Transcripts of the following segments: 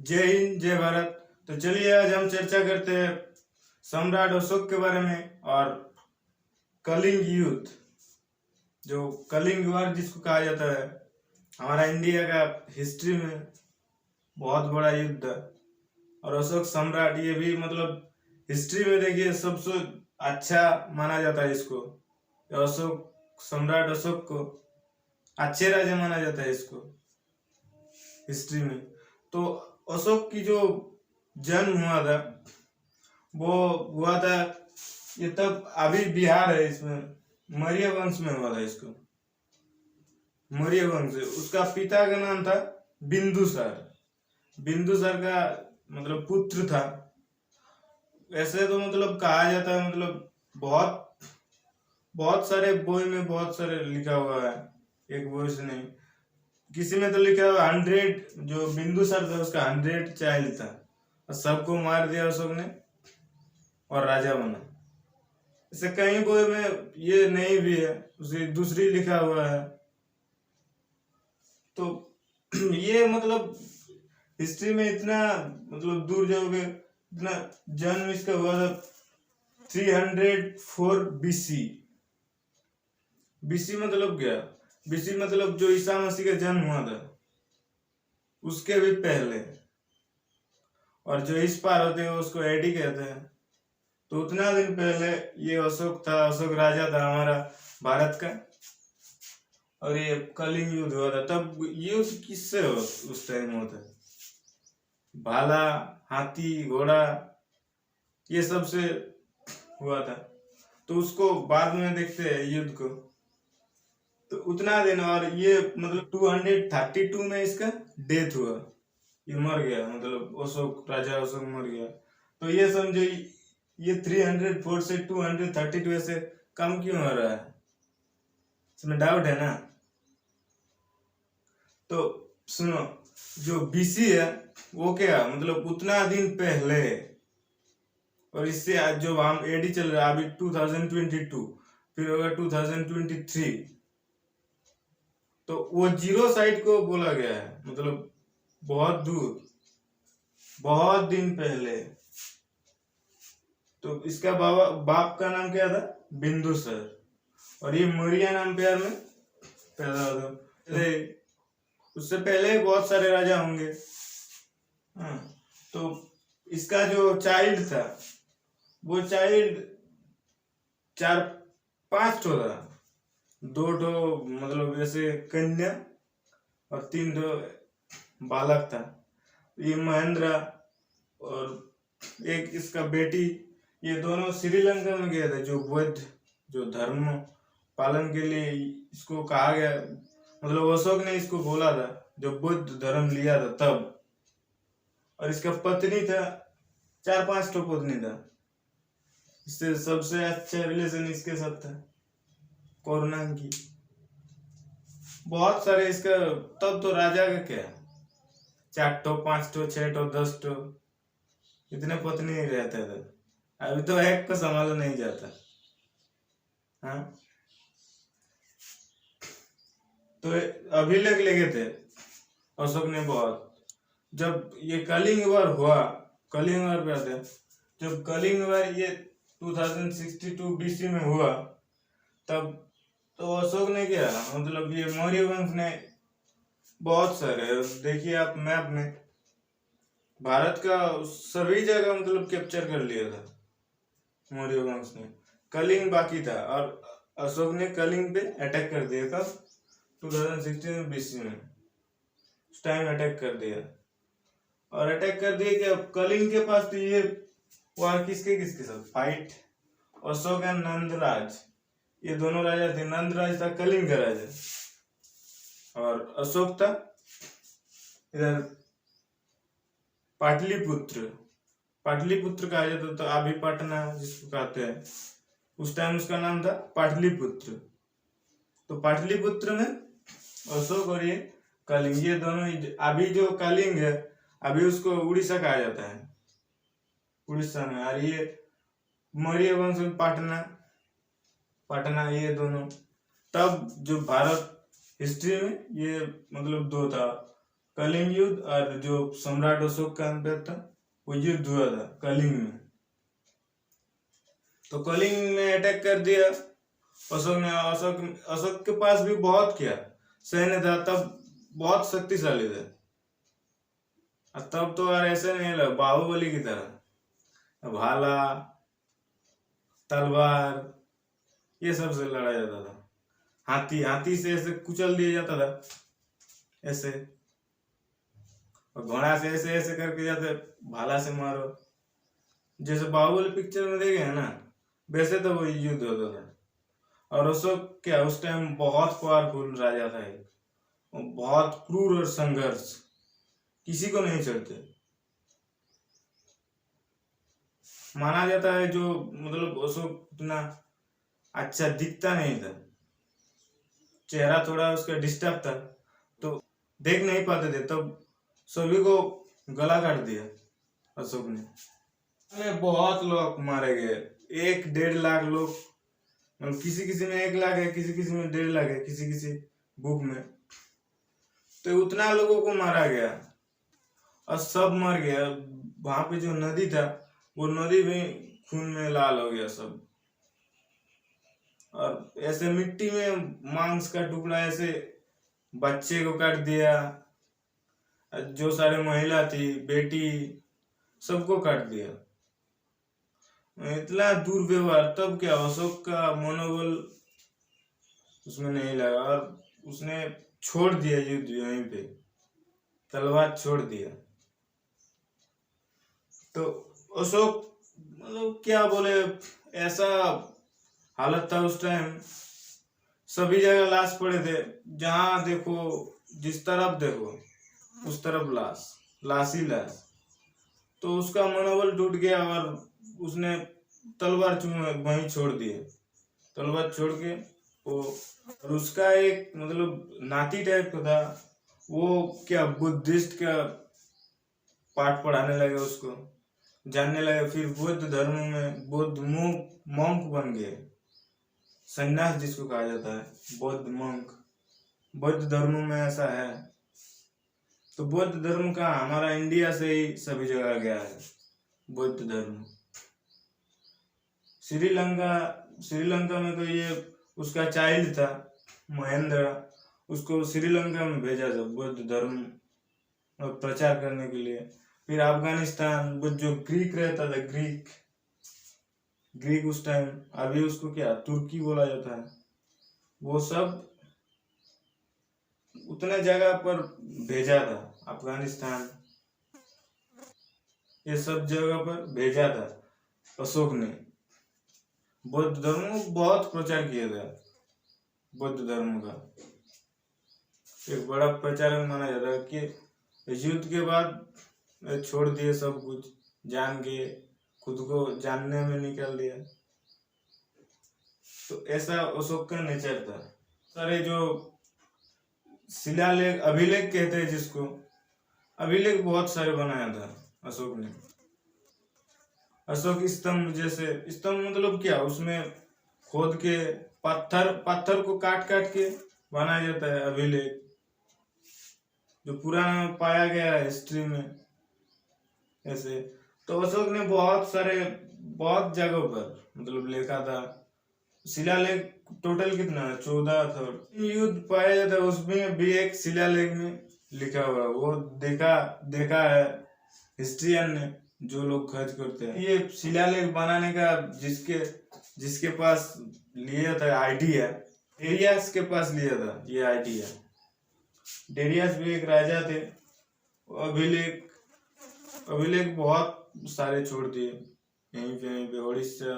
जय हिंद जय भारत। तो चलिए आज हम चर्चा करते हैं सम्राट अशोक के बारे में और कलिंग युद्ध, जो कलिंग वार जिसको कहा जाता है, हमारा इंडिया का हिस्ट्री में बहुत बड़ा युद्ध है। और अशोक सम्राट ये भी हिस्ट्री में देखिए सबसे अच्छा माना जाता है इसको। अशोक सम्राट अशोक को अच्छे राजा माना जाता है इसको हिस्ट्री में। तो अशोक की जो जन्म हुआ था वो हुआ था, ये तब अभी बिहार है, इसमें मौर्य वंश में हुआ था। इसको मौर्य वंश, उसका पिता का नाम था बिंदुसार। बिंदुसार का पुत्र था। ऐसे तो कहा जाता है, बहुत बहुत सारे बोई में बहुत सारे लिखा हुआ है, एक बोई से नहीं, किसी में तो लिखा हुआ 100, जो बिंदुसार था उसका 100 चाइल्ड था और सबको मार दिया अशोक ने और राजा बना। इसे कहीं बोई में ये नहीं भी है, उसे दूसरी लिखा हुआ है। तो ये हिस्ट्री में इतना दूर जाओगे, इतना जन्म इसका हुआ था 304 बीसी। बीसी क्या? बीसी जो ईसा मसीह का जन्म हुआ था उसके भी पहले, और जो इस पार होते हैं उसको एडी कहते हैं। तो उतना दिन पहले ये अशोक था, अशोक राजा था हमारा भारत का। और ये कलिंग युद्ध हुआ था। तब युद्ध किससे हो उस टाइम होता है? भाला, हाथी, घोड़ा, ये सब से हुआ था। तो उसको बाद में देखते हैं युद्ध को। तो उतना दिन, और ये 232 में इसका डेथ हुआ, ये मर गया, अशोक राजा अशोक मर गया। तो ये समझो ये 304 से 232 ऐसे कम क्यों हो रहा है, इसमें डाउट है ना? तो सुनो, जो बीसी है वो क्या उतना दिन पहले, और इससे आज जो हम एडी चल रहा है अभी 2022, फिर होगा 2023। तो वो जीरो साइड को बोला गया है, बहुत दूर, बहुत दिन पहले। तो इसका बाप का नाम क्या था? बिंदुसार। और ये मौर्य नाम प्यार में पैदा हुआ। उससे पहले बहुत सारे राजा होंगे। हाँ, तो इसका जो चाइल्ड था वो चाइल्ड 4-5 ठो था। 2 ठो जैसे कन्या और 3 ठो बालक था। ये महेंद्र और एक इसका बेटी, ये दोनों श्रीलंका में गए थे, जो बौद्ध जो धर्म पालन के लिए इसको कहा गया, अशोक ने इसको बोला था जब बुद्ध धर्म लिया था तब। और इसका पत्नी था, 4-5 ठो पत्नी था। इससे सबसे अच्छा रिलेशन इसके साथ था, कोरोना की। बहुत सारे इसका, तब तो राजा का क्या 4 ठो 5 ठो 6 ठो 10 ठो इतने पत्नी ही रहते थे। अभी तो एक को संभाला नहीं जाता। हाँ, तो अभी लेके थे अशोक ने बहुत। जब ये कलिंग वार हुआ, कलिंग वार पे आते, जब कलिंग वार ये 2062 बीसी में हुआ, तब तो अशोक ने क्या ये मौर्य वंश ने बहुत सारे, देखिए आप मैप में, भारत का सभी जगह कैप्चर कर लिया था मौर्य वंश ने। कलिंग बाकी था और अशोक ने कलिंग पे अटैक कर दिया। कब? 2016 बीसी में, उस टाइम अटैक कर दिया। और अटैक कर दिया कि अब कलिंग के पास तो ये वार किसके साथ फाइट? अशोक एंड नंदराज, ये दोनों राजा थे। नंदराज था कलिंग का राजा और अशोक था इधर पाटलिपुत्र। पाटलिपुत्र कहा जाता तो अभी पटना जिसको कहते हैं, उस टाइम उसका नाम था पाटलिपुत्र। तो पाटलिपुत्र में अशोक और ये कलिंग, ये दोनों, अभी जो कलिंग है अभी उसको उड़ीसा कहा जाता है, उड़ीसा में। और ये मौर्य वंश में पटना, ये दोनों। तब जो भारत हिस्ट्री में ये 2 था, कलिंग युद्ध और जो सम्राट अशोक का अंतर था वो युद्ध हुआ था कलिंग में। तो कलिंग में अटैक कर दिया अशोक ने। अशोक अशोक के पास भी बहुत क्या सैन्य था, तब बहुत शक्तिशाली थे। और तब तो यार ऐसे नहीं लगा बाहुबली की तरह भाला तलवार ये सब से लड़ा जाता था। हाथी हाथी से ऐसे कुचल दिया जाता था ऐसे, और घोड़ा से ऐसे ऐसे करके जाते, भाला से मारो। जैसे बाहुबली पिक्चर में देखे हैं ना, वैसे तो वो युद्ध होता था। और अशोक क्या उस टाइम बहुत पावरफुल राजा था, बहुत क्रूर और संघर्ष, किसी को नहीं छोड़ते। माना जाता है जो मतलब अशोक इतना अच्छा दिखता नहीं था, चेहरा थोड़ा उसका डिस्टर्ब था, तो देख नहीं पाते थे, तब सभी को गला काट दिया अशोक ने। बहुत लोग मारे गए, 1-1.5 लाख लोग, मतलब किसी किसी में 1 लाख है, किसी किसी में 1.5 लाख है, किसी किसी बुक में। तो उतना लोगों को मारा गया और सब मर गया। वहां पे जो नदी था वो नदी भी खून में लाल हो गया सब। और ऐसे मिट्टी में मांस का टुकड़ा ऐसे बच्चे को काट दिया, जो सारे महिला थी बेटी सबको काट दिया। इतना दुर्व्यवहार। तब क्या अशोक का मनोबल उसमें नहीं लगा और उसने छोड़ दिया युद्ध, यहीं पे तलवार छोड़ दिया। तो अशोक मतलब क्या बोले, ऐसा हालत था उस टाइम, सभी जगह लाश पड़े थे, जहां देखो जिस तरफ देखो उस तरफ लाश, लाश ही लाश। तो उसका मनोबल टूट गया और उसने तलवार वहीं छोड़ दिए, तलवार छोड़ के वो। और उसका एक मतलब नाती टाइप का था, वो क्या बुद्धिस्ट का पाठ पढ़ाने लगे, उसको जानने लगे। फिर बौद्ध धर्म में बौद्ध मॉन्क बन गए, सन्यास जिसको कहा जाता है, बौद्ध मॉन्क। बौद्ध धर्म में ऐसा है। तो बौद्ध धर्म का हमारा इंडिया से ही सभी जगह गया है बौद्ध धर्म। श्रीलंका में तो ये उसका चाइल्ड था महेंद्र, उसको श्रीलंका में भेजा था बौद्ध धर्म प्रचार करने के लिए। फिर अफगानिस्तान, वो जो ग्रीक रहता था, ग्रीक उस टाइम, अभी उसको क्या तुर्की बोला जाता है, वो सब उतने जगह पर भेजा था। अफगानिस्तान ये सब जगह पर भेजा था अशोक ने। बौद्ध धर्म को बहुत प्रचार किया था, बौद्ध धर्म का एक बड़ा प्रचारक माना जाता है कि युद्ध के बाद छोड़ दिए सब कुछ, जान के खुद को जानने में निकाल दिया। तो ऐसा अशोक का नेचर था। सारे जो शिलालेख, अभिलेख कहते हैं जिसको, अभिलेख बहुत सारे बनाया था अशोक ने। अशोक स्तंभ, जैसे स्तंभ मतलब क्या, उसमें खोद के पत्थर को काट काट के बनाया जाता है अभिलेख, जो पुराना पाया गया है हिस्ट्री में ऐसे। तो अशोक ने बहुत जगहों पर मतलब लिखा था। शिलालेख टोटल कितना है, 14 था। युद्ध पाया जाता है, उसमें भी एक शिलालेख में लिखा हुआ, वो देखा है हिस्ट्रियन ने, जो लोग खर्च करते हैं। ये शिलालेख बनाने का जिसके पास लिया था आइडिया, डेरियस के पास लिया था ये आइडिया। डेरियस भी एक राजा थे। अभिलेख बहुत सारे छोड़ दिए, यहीं पे उड़ीसा,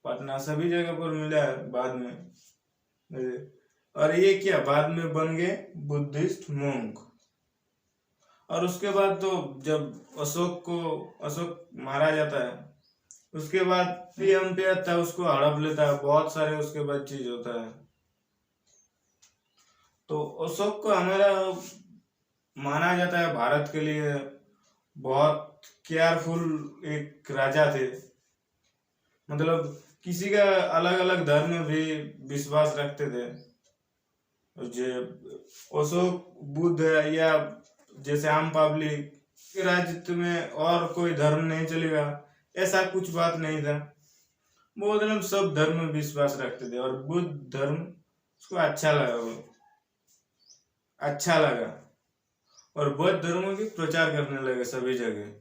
पटना, सभी जगह पर मिला है बाद में। और ये क्या बाद में बन गए बुद्धिस्ट मोंक। और उसके बाद तो जब अशोक मारा जाता है, उसके बाद एम्पायर था उसको हड़प लेता है, बहुत सारे उसके बाद चीज होता है। तो अशोक को हमारा माना जाता है भारत के लिए बहुत केयरफुल एक राजा थे। मतलब किसी का अलग अलग धर्म में भी विश्वास रखते थे। जो अशोक बुद्ध है या जैसे आम पब्लिक के राज्य में और कोई धर्म नहीं चलेगा, ऐसा कुछ बात नहीं था। वो मतलब सब धर्म में विश्वास रखते थे, और बुद्ध धर्म उसको अच्छा लगा, वो अच्छा लगा, और बौद्ध धर्म की प्रचार करने लगे सभी जगह।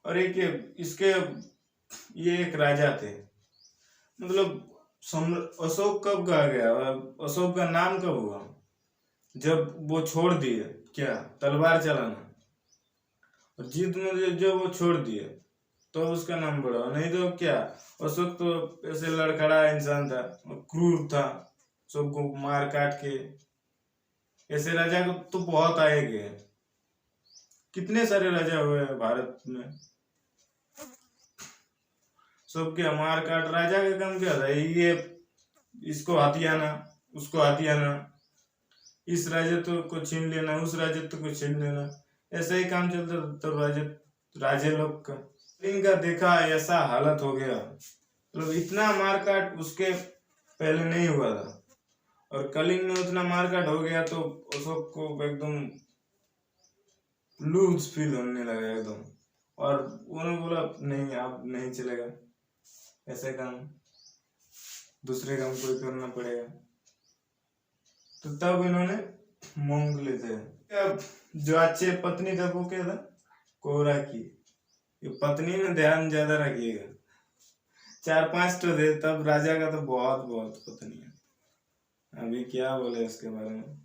और एक इसके ये एक राजा थे, मतलब अशोक कब कहा गया, अशोक का नाम कब हुआ, जब वो छोड़ दिए क्या तलवार चलाना, और जीत में जो वो छोड़ दिए तो उसका नाम बढ़ा, नहीं तो क्या। अशोक तो ऐसे लड़खड़ा इंसान था, क्रूर था, सबको मार काट के। ऐसे राजा को तो बहुत आए गए, कितने सारे राजा हुए हैं भारत में, सबके मार काट। राजा का काम क्या था, ये इसको हथियाना, उसको हथियाना, इस राजत्व को छीन लेना, उस राजत्व को छीन लेना, ऐसा ही काम चलता था तो राजे लोग का। इनका देखा ऐसा हालत हो गया, मतलब इतना मारकाट उसके पहले नहीं हुआ था, और कलिंग में उतना मारकाट हो गया तो अशोक को एकदम लूज फील होने लगा एकदम, और उन्होंने बोला नहीं अब नहीं चलेगा, ऐसे काम दूसरे काम कोई करना पड़ेगा। तो तब इन्होंने मोंग लेते हैं। अब जो अच्छे पत्नी था वो क्या था, कोहरा की। ये पत्नी में ध्यान ज्यादा रखिएगा, 4-5 तो थे तब, राजा का तो बहुत बहुत पत्नी है। अभी क्या बोले इसके बारे में।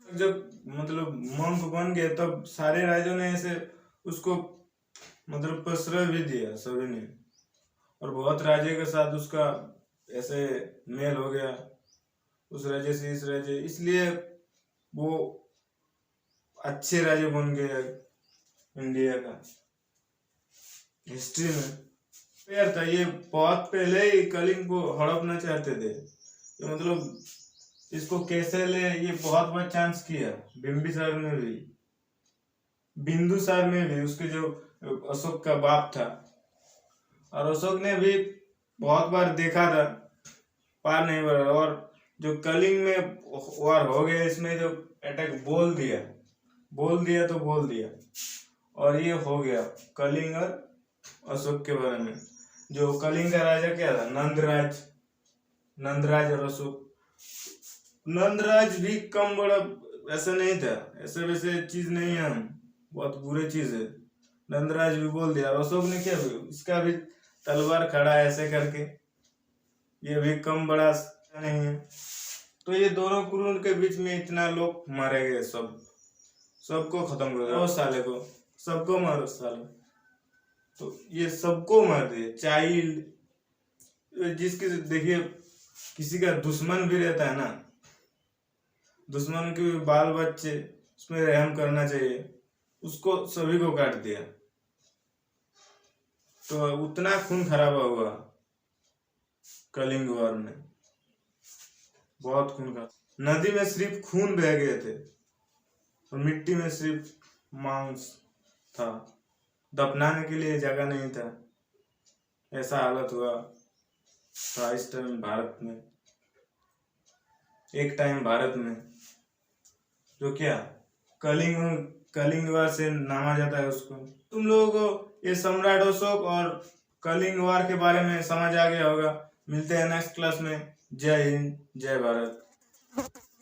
जब मतलब मंक बन गए तब सारे राजों ने ऐसे उसको मतलब प्रश्रय भी दिया सभी ने, और बहुत राजे के साथ उसका ऐसे मेल हो गया, उस राजे से इस राजे, इसलिए वो अच्छे राजे बन गए इंडिया का हिस्ट्री में। यार था ये बहुत पहले ही कलिंग को हड़पना चाहते थे, तो मतलब इसको कैसे ले, ये बहुत बार चांस किया, बिंबिसार में भी, बिंदुसार में भी, उसके जो अशोक का बाप था, और अशोक ने भी बहुत बार देखा था, पार नहीं पड़ा। और जो कलिंग में वार हो गया, इसमें जो अटैक बोल दिया तो बोल दिया, और ये हो गया कलिंग और अशोक के बारे में। जो कलिंग का राजा क्या था, नंदराज और अशोक। नंदराज भी कम बड़ा ऐसा नहीं था, ऐसे वैसे चीज नहीं है, बहुत बुरे चीज है। नंदराज भी बोल दिया, और अशोक ने क्या भी, इसका भी तलवार खड़ा है ऐसे करके, ये भी कम बड़ा नहीं है। तो ये दोनों क्रूर के बीच में इतना लोग मारे गए, सबको खत्म कर दिया, साले को सबको मारो साले। तो ये सबको मार दिए, चाइल्ड, जिसके देखिए किसी का दुश्मन भी रहता है ना, दुश्मन के बाल बच्चे, उसमें रहम करना चाहिए, उसको सभी को काट दिया। तो उतना खून खराबा हुआ कलिंग वॉर में, बहुत खून का। नदी में सिर्फ खून बह गए थे, और मिट्टी में सिर्फ मांस था, दफनाने के लिए जगह नहीं था, ऐसा हालत हुआ था इस टाइम भारत में। एक टाइम भारत में जो क्या कलिंग वार से नामा जाता है उसको। तुम लोगों को ये सम्राट अशोक और कलिंग वार के बारे में समझ आ गया होगा। मिलते हैं नेक्स्ट क्लास में। जय हिंद, जय भारत।